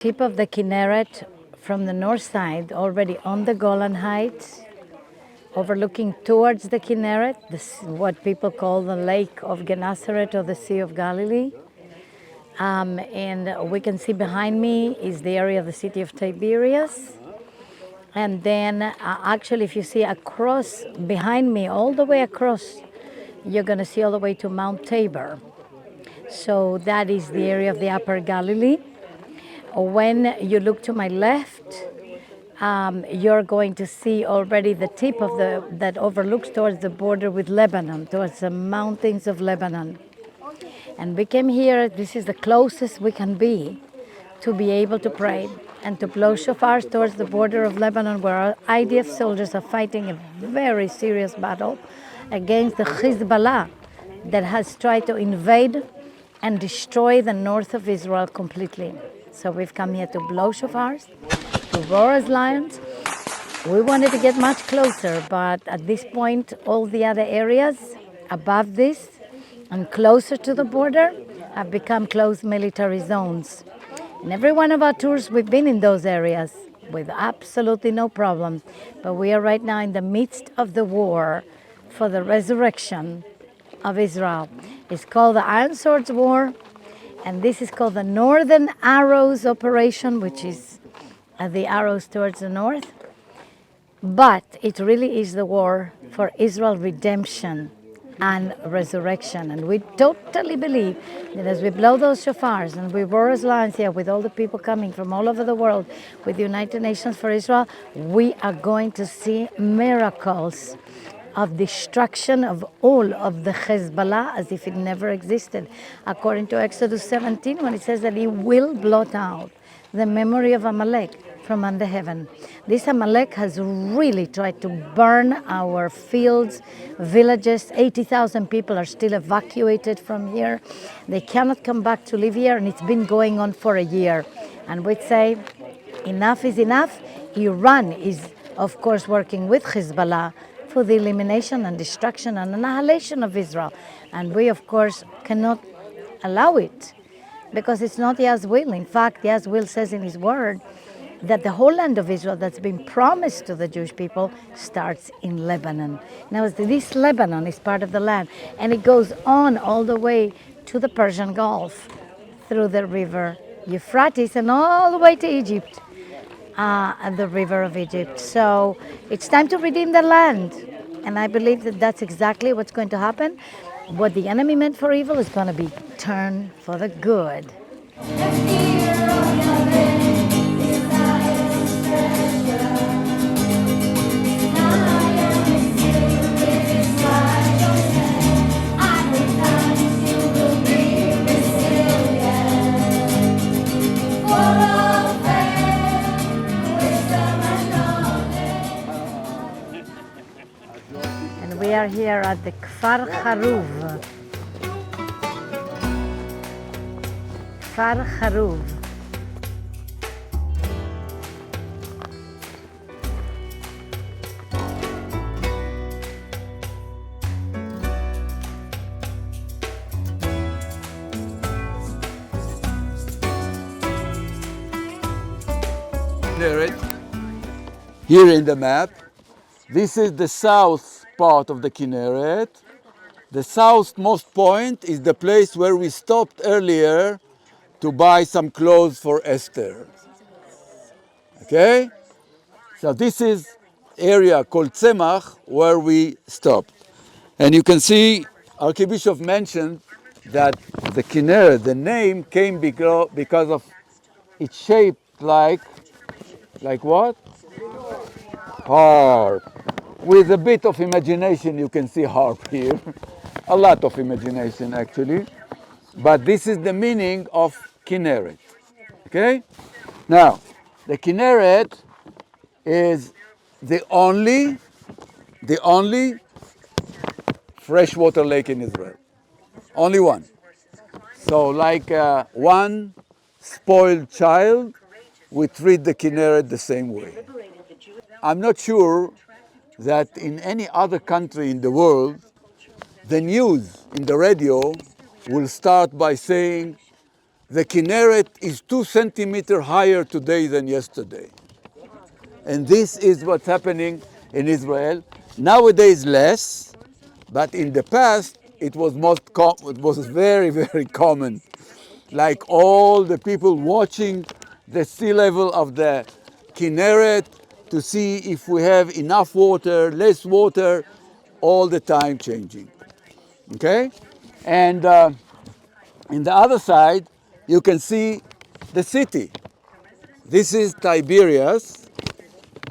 Tip of the Kinneret from the north side, already on the Golan Heights, overlooking towards the Kinneret, what people call the Lake of Gennesaret or the Sea of Galilee. And we can see behind me is the area of the city of Tiberias. And then actually, if you see across behind me, all the way across, you're going to see all the way to Mount Tabor. So that is the area of the Upper Galilee. When you look to my left, you're going to see already the tip of that overlooks towards the border with Lebanon, towards the mountains of Lebanon. And we came here, this is the closest we can be to be able to pray and to blow shofars towards the border of Lebanon, where our IDF soldiers are fighting a very serious battle against the Hezbollah that has tried to invade and destroy the north of Israel completely. So we've come here to blow shofars, to roar as lions. We wanted to get much closer, but at this point, all the other areas above this and closer to the border have become closed military zones. In every one of our tours, we've been in those areas with absolutely no problem. But we are right now in the midst of the war for the resurrection of Israel. It's called the Iron Swords War, and this is called the Northern Arrows Operation, which is the arrows towards the north. But it really is the war for Israel redemption and resurrection. And we totally believe that as we blow those shofars and we roar as lions here with all the people coming from all over the world with the United Nations for Israel, we are going to see miracles of destruction of all of the Hezbollah as if it never existed. According to Exodus 17, when it says that he will blot out the memory of Amalek from under heaven. This Amalek has really tried to burn our fields, villages. 80,000 people are still evacuated from here. They cannot come back to live here, and it's been going on for a year. And we'd say, enough is enough. Iran is, of course, working with Hezbollah for the elimination and destruction and annihilation of Israel. And we, of course, cannot allow it because it's not Yah's will. In fact, Yah's will says in his word that the whole land of Israel that's been promised to the Jewish people starts in Lebanon. Now, this Lebanon is part of the land, and it goes on all the way to the Persian Gulf, through the river Euphrates, and all the way to Egypt, and the river of Egypt. So it's time to redeem the land, and I believe that that's exactly what's going to happen. What the enemy meant for evil is going to be turned for the good. We are here at the Kfar Haruv. Kfar Haruv. Here in the map, this is the south part of the Kinneret. The southmost point is the place where we stopped earlier to buy some clothes for Esther. Okay? So this is area called Tzemach where we stopped. And you can see Archbishop mentioned that the Kinneret, the name came because of its shape like what? Harp. With a bit of imagination, you can see harp here. A lot of imagination, actually. But this is the meaning of Kinneret. Okay? Now, the Kinneret is the only freshwater lake in Israel. Only one. So, like one spoiled child, we treat the Kinneret the same way. I'm not sure that in any other country in the world, the news in the radio will start by saying The Kinneret is 2 centimeters higher today than yesterday. And this is what's happening in Israel. Nowadays less, but in the past it was very, very common. Like all the people watching the sea level of the Kinneret to see if we have enough water, less water, all the time changing. Okay? And in the other side, you can see the city. This is Tiberias.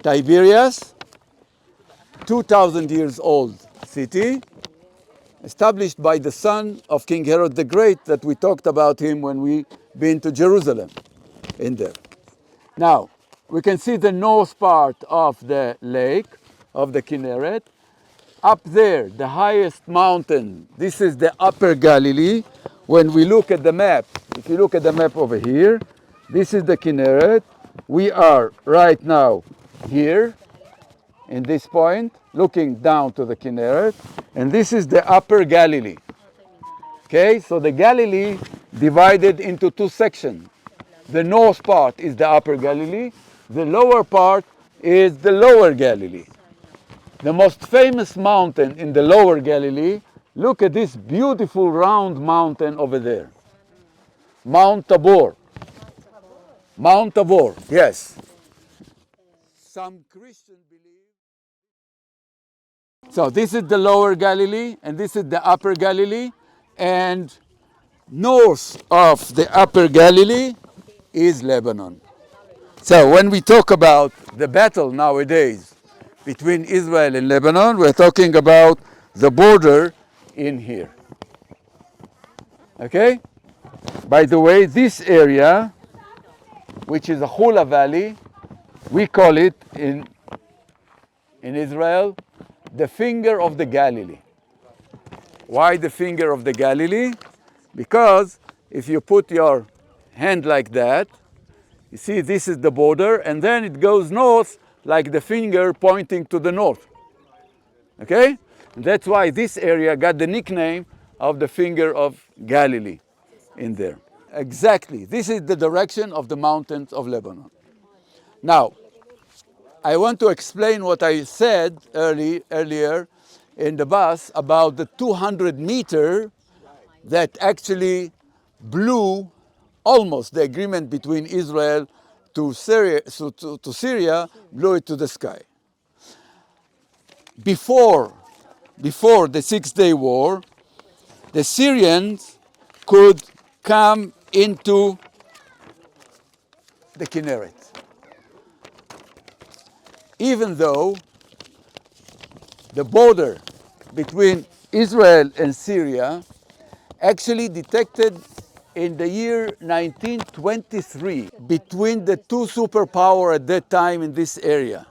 Tiberias, 2,000 years old city, established by the son of King Herod the Great that we talked about him when we been to Jerusalem in there. Now, we can see the north part of the lake, of the Kinneret. Up there, the highest mountain, this is the Upper Galilee. When we look at the map, if you look at the map over here, this is the Kinneret. We are right now here, in this point, looking down to the Kinneret, and this is the Upper Galilee. Okay, so the Galilee divided into 2 sections. The north part is the Upper Galilee, the lower part is the Lower Galilee. The most famous mountain in the Lower Galilee, look at this beautiful round mountain over there. Mount Tabor. Mount Tabor, yes. Some Christians believe. So this is the Lower Galilee, and this is the Upper Galilee, and north of the Upper Galilee is Lebanon. So when we talk about the battle nowadays between Israel and Lebanon, we're talking about the border in here. Okay? By the way, this area, which is a Hula Valley, we call it in Israel the finger of the Galilee. Why the finger of the Galilee? Because if you put your hand like that, you see this is the border, and then it goes north like the finger pointing to the north. Okay? And that's why this area got the nickname of the finger of Galilee in there. Exactly. This is the direction of the mountains of Lebanon. Now, I want to explain what I said earlier in the bus about the 200-meter that actually blew almost the agreement between Israel to Syria, blew it to the sky. Before the Six-Day War, the Syrians could come into the Kinneret, even though the border between Israel and Syria actually detected in the year 1923 between the 2 superpowers at that time in this area,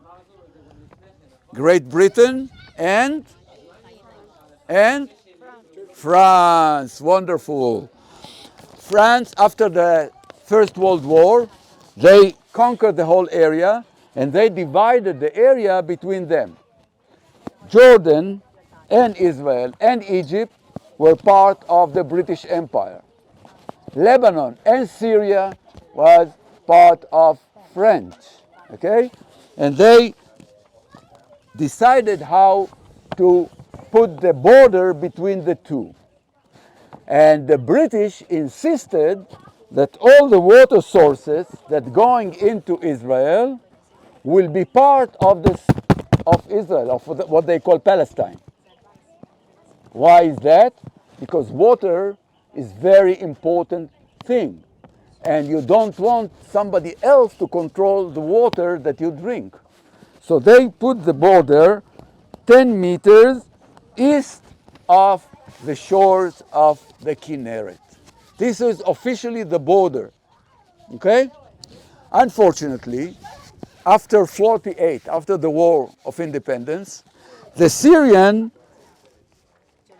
Great Britain and France. Wonderful. France, after the First World War, they conquered the whole area and they divided the area between them. Jordan and Israel and Egypt were part of the British Empire. Lebanon and Syria was part of French. Okay? And they decided how to put the border between the two. And the British insisted that all the water sources that going into Israel will be part of Israel, of what they call Palestine. Why is that? Because water is very important thing. And you don't want somebody else to control the water that you drink. So they put the border 10 meters east of the shores of the Kinneret. This is officially the border. Okay? Unfortunately, after 48, after the War of Independence, the Syrian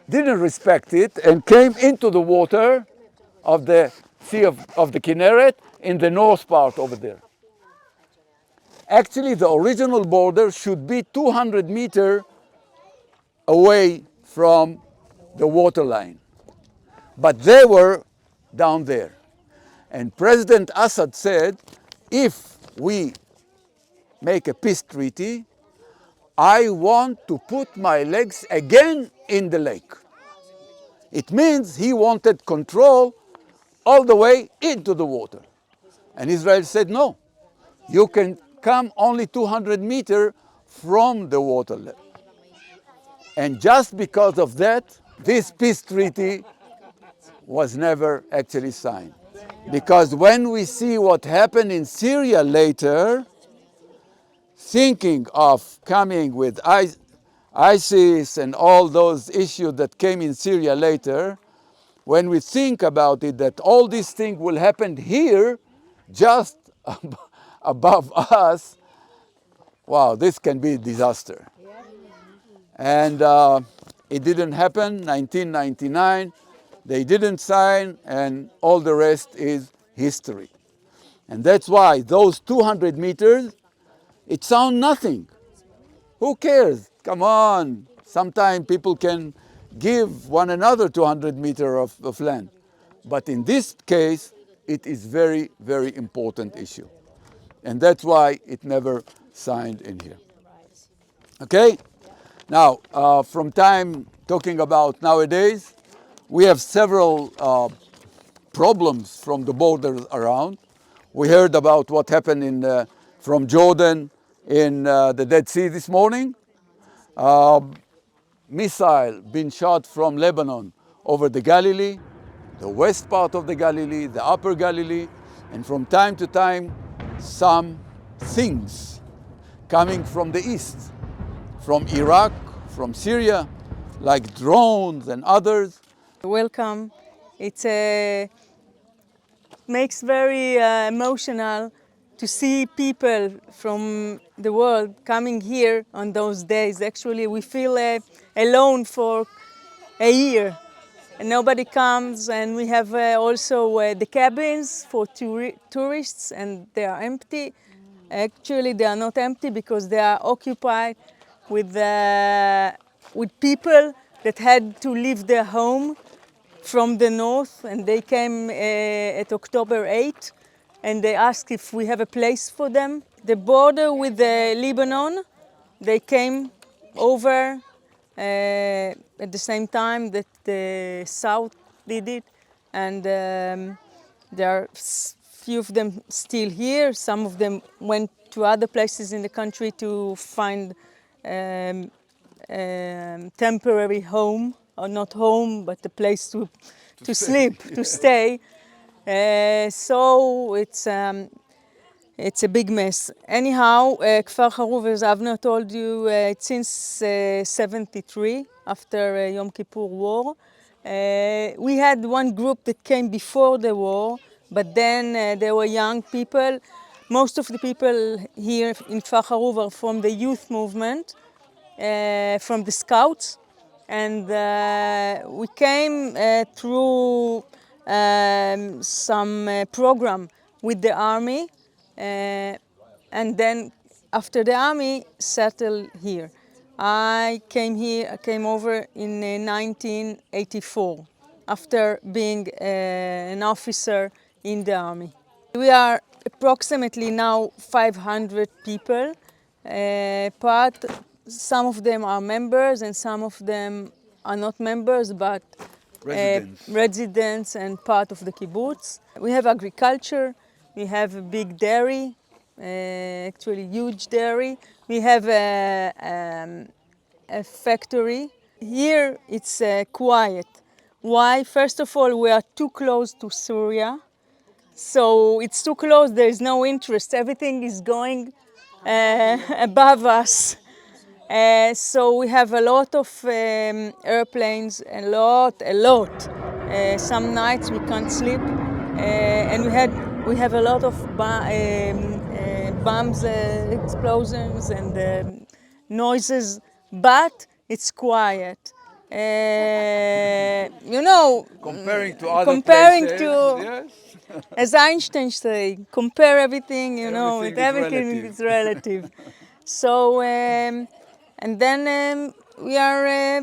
didn't respect it and came into the water of the Sea of the Kinneret in the north part over there. Actually, the original border should be 200 meters away from the water line. But they were down there. And President Assad said, if we make a peace treaty, I want to put my legs again in the lake. It means he wanted control all the way into the water. And Israel said, no, you can come only 200 meters from the water level. And just because of that, this peace treaty was never actually signed. Because when we see what happened in Syria later, thinking of coming with ISIS and all those issues that came in Syria later, when we think about it, that all these things will happen here, just above us, wow, this can be a disaster. And it didn't happen, 1999, they didn't sign, and all the rest is history. And that's why those 200 meters, it sounds nothing. Who cares? Come on. Sometimes people can give one another 200 meters of land. But in this case, it is very, very important issue. And that's why it never signed in here. Okay? Now, from time talking about nowadays, we have several problems from the borders around. We heard about what happened from Jordan in the Dead Sea this morning. Missile being shot from Lebanon over the Galilee, the west part of the Galilee, the upper Galilee, and from time to time, some things coming from the east, from Iraq, from Syria, like drones and others. Welcome. It makes very emotional to see people from the world coming here on those days. Actually, we feel alone for a year. And nobody comes, and we have also the cabins for tourists, and they are empty. Actually, they are not empty because they are occupied with people that had to leave their home from the north, and they came at October 8, and they asked if we have a place for them. The border with Lebanon, they came over at the same time that the south did it, and there are few of them still here. Some of them went to other places in the country to find temporary home, or not home, but a place to sleep, to stay. So it's a big mess. Anyhow, Kfar Haruv, as Avner told you, it's since 73, after Yom Kippur War. We had one group that came before the war, but then there were young people. Most of the people here in Kfar Haruv are from the youth movement, from the scouts. And we came through some program with the army, and then after the army settled here. I came over in 1984 after being an officer in the army. We are approximately now 500 people. Some of them are members and some of them are not members, but residents and part of the kibbutz. We have agriculture, we have a big dairy, actually huge dairy. We have a factory. Here it's quiet. Why? First of all, we are too close to Syria. So it's too close, there is no interest. Everything is going above us. So we have a lot of airplanes, a lot. Some nights we can't sleep, and we have a lot of bombs, explosions, and noises. But it's quiet. You know, Comparing to other places, yes. As Einstein said, compare everything, you know, Everything is relative. So, and then we are,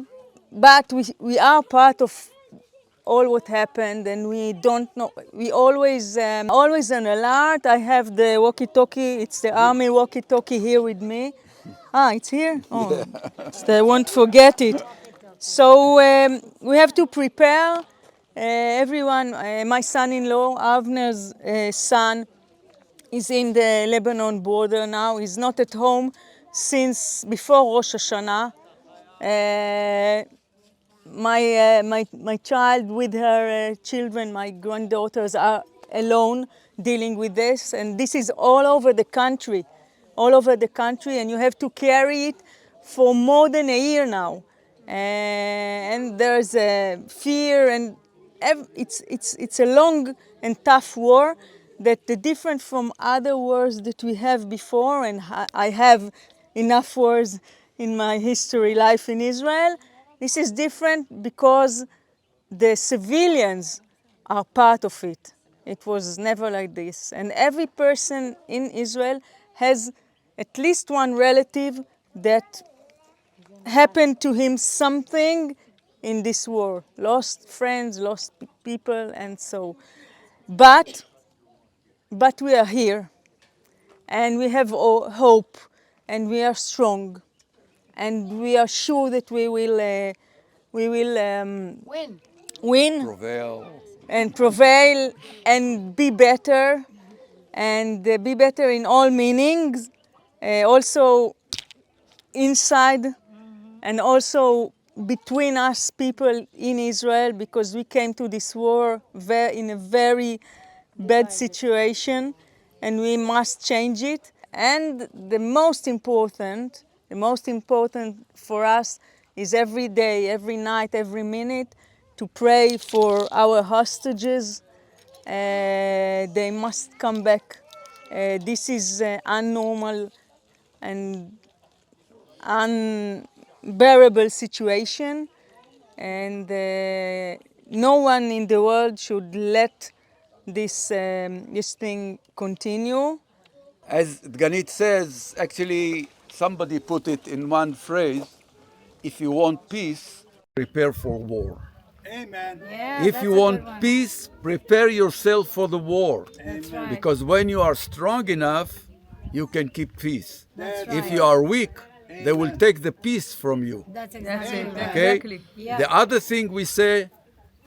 but we are part of all what happened, and we don't know. We always on alert. I have the walkie-talkie. It's the army walkie-talkie here with me. Ah, it's here. Oh, so I won't forget it. So we have to prepare. Everyone, my son-in-law, Avner's son, is in the Lebanon border now. He's not at home since before Rosh Hashanah. My child with her children, my granddaughters, are alone dealing with this, and this is all over the country, and you have to carry it for more than a year now, and there's a fear, and it's a long and tough war that the different from other wars that we have before, and I have enough wars in my history life in Israel. This is different because the civilians are part of it. It was never like this. And every person in Israel has at least one relative that happened to him something in this war. Lost friends, lost people, and so. But we are here, and we have hope, and we are strong. And we are sure that we will win and prevail and be better, and be better in all meanings, also inside and also between us people in Israel, because we came to this war in a very bad situation, and we must change it. And the most important for us is every day, every night, every minute to pray for our hostages. They must come back. This is unnormal and unbearable situation, and no one in the world should let this thing continue. As Dganit says, actually, somebody put it in one phrase: if you want peace, prepare for war. Amen. Yeah, If you want peace, prepare yourself for the war. That's right. Because when you are strong enough, you can keep peace. That's If right. you are weak, they will take the peace from you. That's exactly right. Okay? Exactly. Yeah. The other thing we say,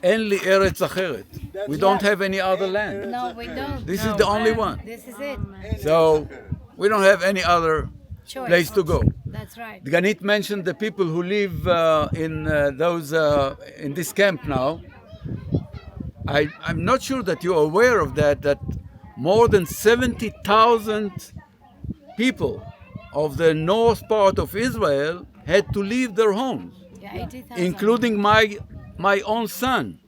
אין לי ארץ אחרת. We don't have any other land. No, we don't. This is the only one. This is it. So we don't have any other Choice. place to go. That's right. Ganit mentioned the people who live in this camp now. I'm not sure that you're aware of that more than 70,000 people of the north part of Israel had to leave their homes, Yeah, 80,000. including my own son.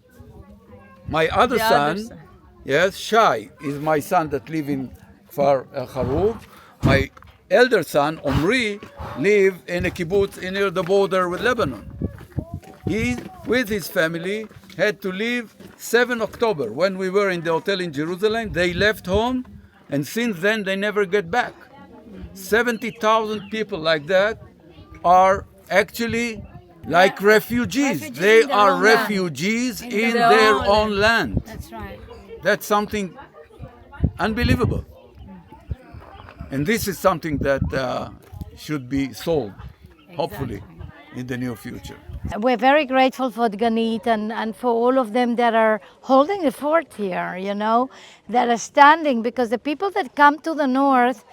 My other The son, other son. yes, Shai, is my son that live in Kfar Haruv. My elder son, Omri, live in a kibbutz near the border with Lebanon. He, with his family, had to leave 7 October. When we were in the hotel in Jerusalem, they left home, and since then they never get back. 70,000 people like that are actually like refugees. Refugees They in their are own land. refugees In in their their own own land. That's right. That's something unbelievable. And this is something that should be solved, hopefully, in the near future. We're very grateful for Ganit and for all of them that are holding the fort here, you know, that are standing, because the people that come to the north,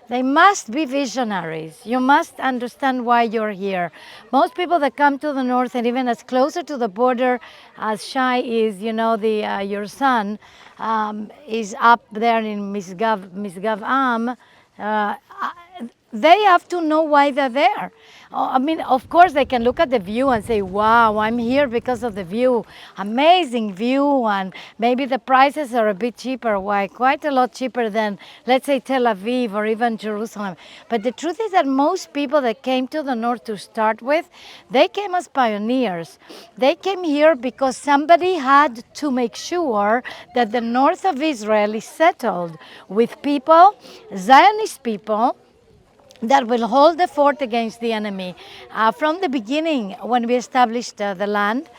they must be visionaries. You must understand why you're here. Most people that come to the north, and even as closer to the border as Shai is, you know, your son is up there in Misgav Am, they have to know why they're there. I mean, of course, they can look at the view and say, wow, I'm here because of the view. Amazing view, and maybe the prices are a bit cheaper. Why? Quite a lot cheaper than, let's say, Tel Aviv or even Jerusalem. But the truth is that most people that came to the north to start with, they came as pioneers. They came here because somebody had to make sure that the north of Israel is settled with people, Zionist people, that will hold the fort against the enemy. From the beginning, when we established the land,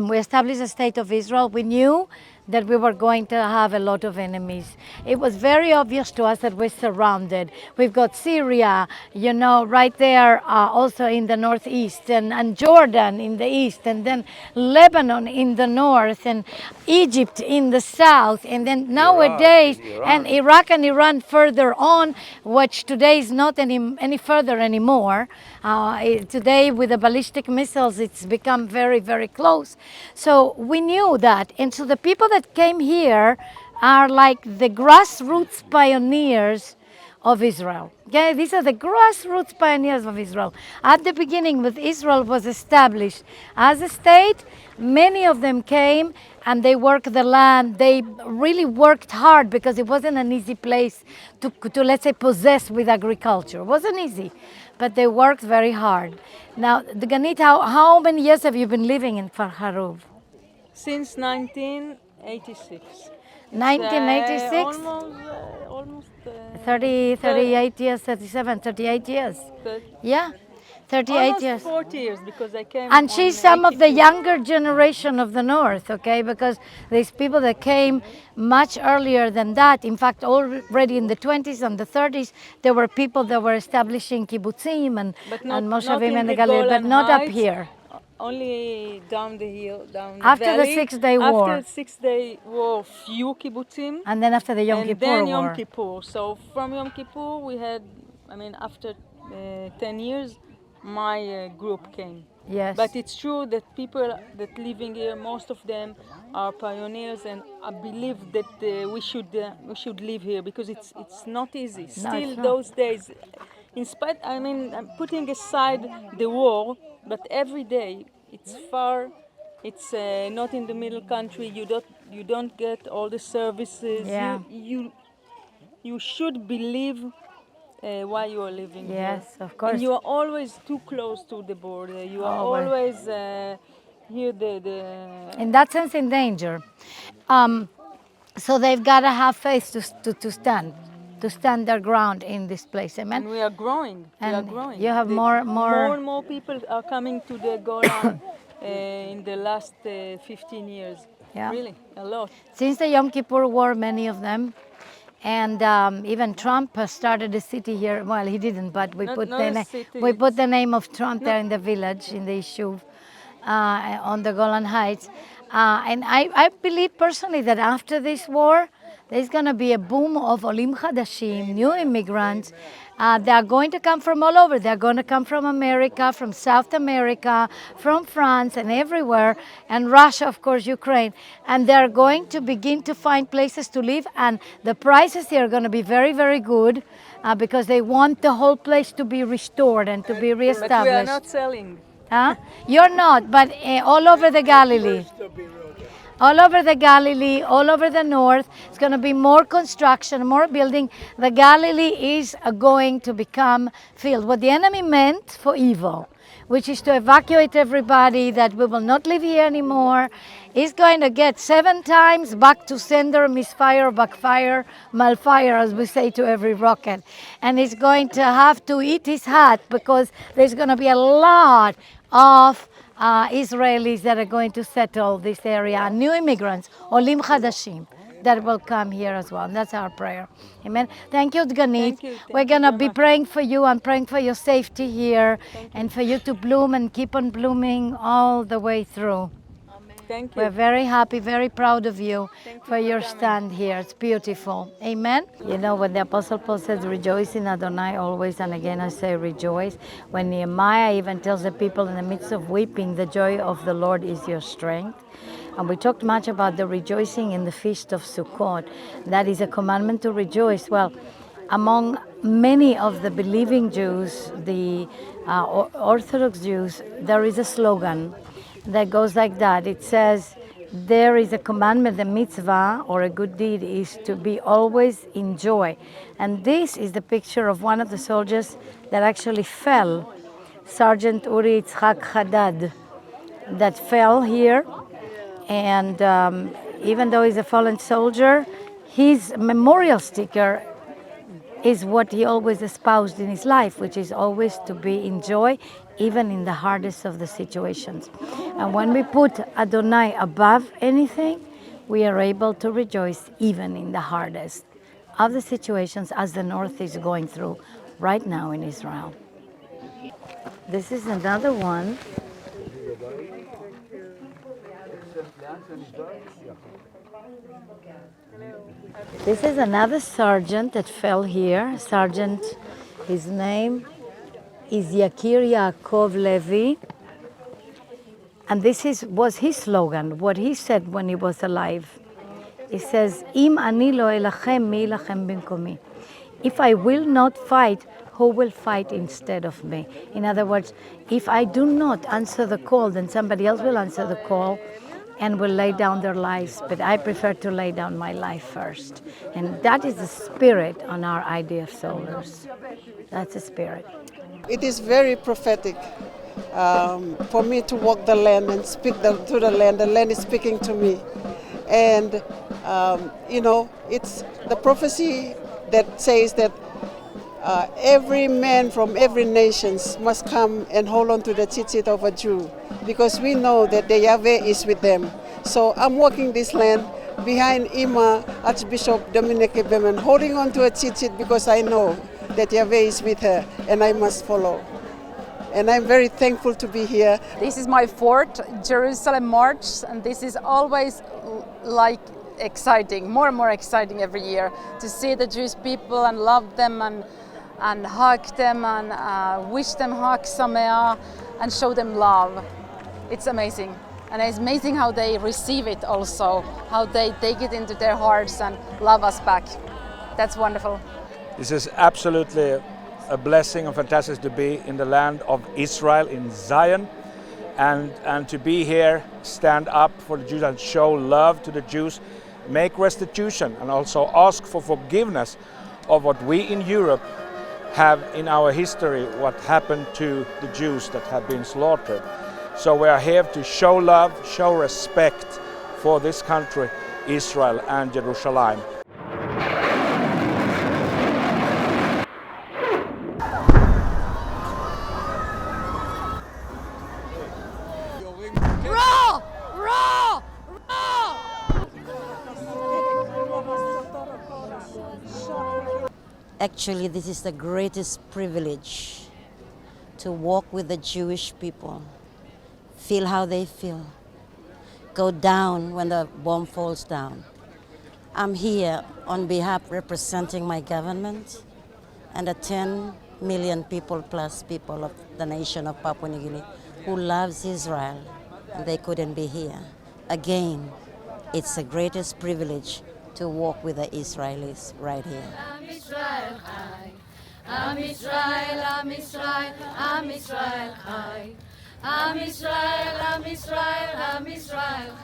we established a state of Israel, we knew that we were going to have a lot of enemies. It was very obvious to us that we're surrounded. We've got Syria, you know, right there, also in the northeast, and Jordan in the east, and then Lebanon in the north, and Egypt in the south, and then nowadays, and Iraq and Iran further on, which today is not any further anymore. Today, with the ballistic missiles, it's become very, very close. So we knew that. And so the people that came here are like the grassroots pioneers of Israel. Okay, these are the grassroots pioneers of Israel. At the beginning, when Israel was established as a state, many of them came and they worked the land. They really worked hard because it wasn't an easy place to let's say, possess with agriculture. It wasn't easy, but they worked very hard. Now, Ganit, how many years have you been living in Kfar Haruv? Since 1986. 1986? Almost 38 years, 37, 38 years. Yeah, 38 almost years. 40 years because I came. And on she's some of the 82. younger generation of the North, okay? Because there's people that came much earlier than that. In fact, already in the 20s and the 30s, there were people that were establishing kibbutzim and moshavim and the Galilee, but not up here. Only down the hill, down the After the valley. 6-day war. After the 6-day war, few kibbutzim. And then after the Yom and Kippur then War. Yom Kippur. So from Yom Kippur, we had, after 10 years, my group came. Yes. But it's true that people that living here, most of them are pioneers, and I believe that we should live here because it's not easy. Still, it's not. those days, in spite, I'm putting aside the war, but every day it's far. It's not in the middle country. You don't get all the services. Yeah. You should believe why you are living here. Yes, of course. And you are always too close to the border. You are Always. always here. In that sense, in danger. So they've got to have faith to stand their ground in this place. Amen. And we are growing. And we are growing. you have more and more people are coming to the Golan in the last 15 years. Yeah. Really, a lot. Since the Yom Kippur War, many of them. And even Trump has started a city here. Well, he didn't, but we Not put a city, we put the name of Trump there in the village, in the Yishuv, on the Golan Heights. And I believe personally that after this war, there's going to be a boom of Olim Chadashim, new immigrants. They are going to come from all over. They're going to come from America, from South America, from France, and everywhere, and Russia, of course, Ukraine. And they're going to begin to find places to live, and the prices here are going to be very, very good because they want the whole place to be restored and to be reestablished. But we are not selling. Huh? You're not, but all over the Galilee. All over the Galilee, all over the north, it's going to be more construction, more building. The Galilee is going to become filled. What the enemy meant for evil, which is to evacuate everybody, that we will not live here anymore, is going to get 7 times back to sender, misfire, backfire, malfire, as we say to every rocket. And he's going to have to eat his hat because there's going to be a lot of Israelis that are going to settle this area, new immigrants, Olim Chadashim, that will come here as well. And that's our prayer. Amen. Thank you, Dganit. We're going to be praying for you and praying for your safety here and for you to bloom and keep on blooming all the way through. Thank you. We're very happy, very proud of you for your stand here. It's beautiful. Amen. You know, when the Apostle Paul says, rejoice in Adonai always, and again I say rejoice. When Nehemiah even tells the people in the midst of weeping, the joy of the Lord is your strength. And we talked much about the rejoicing in the feast of Sukkot. That is a commandment to rejoice. Well, among many of the believing Jews, the Orthodox Jews, there is a slogan that goes like that. It says, there is a commandment, the mitzvah, or a good deed, is to be always in joy. And this is the picture of one of the soldiers that actually fell, Sergeant Uri Yitzhak Haddad, that fell here. And even though he's a fallen soldier, his memorial sticker is what he always espoused in his life, which is always to be in joy, even in the hardest of the situations. And when we put Adonai above anything, we are able to rejoice even in the hardest of the situations as the North is going through right now in Israel. This is another one. This is another sergeant that fell here. Sergeant, his name is Yakir Yaakov Levi. And was his slogan, what he said when he was alive. He says, Im ani lo elachem, mi ilachem bimkomi. If I will not fight, who will fight instead of me? In other words, if I do not answer the call, then somebody else will answer the call and will lay down their lives. But I prefer to lay down my life first. And that is the spirit on our IDF soldiers. That's the spirit. It is very prophetic for me to walk the land and speak to the land. The land is speaking to me. And, it's the prophecy that says that every man from every nation must come and hold on to the tzitzit of a Jew, because we know that the Yahweh is with them. So I'm walking this land behind Ima, Archbishop Dominiquae Bierman, holding on to a tzitzit because I know that Yahweh is with her and I must follow. And I'm very thankful to be here. This is my fourth Jerusalem march, and this is always like exciting, more and more exciting every year, to see the Jewish people and love them and hug them and wish them Hag Sameach and show them love. It's amazing. And it's amazing how they receive it also, how they take it into their hearts and love us back. That's wonderful. This is absolutely a blessing and fantastic to be in the land of Israel, in Zion, and to be here, stand up for the Jews and show love to the Jews, make restitution and also ask for forgiveness of what we in Europe have in our history, what happened to the Jews that have been slaughtered. So we are here to show love, show respect for this country, Israel and Jerusalem. Actually, this is the greatest privilege to walk with the Jewish people, feel how they feel, go down when the bomb falls down. I'm here on behalf representing my government and the 10 million people plus people of the nation of Papua New Guinea who loves Israel, and they couldn't be here. Again, it's the greatest privilege to walk with the Israelis right here. Am Israel, Am Israel, Am Israel, Am Israel, Am Israel, Am Israel.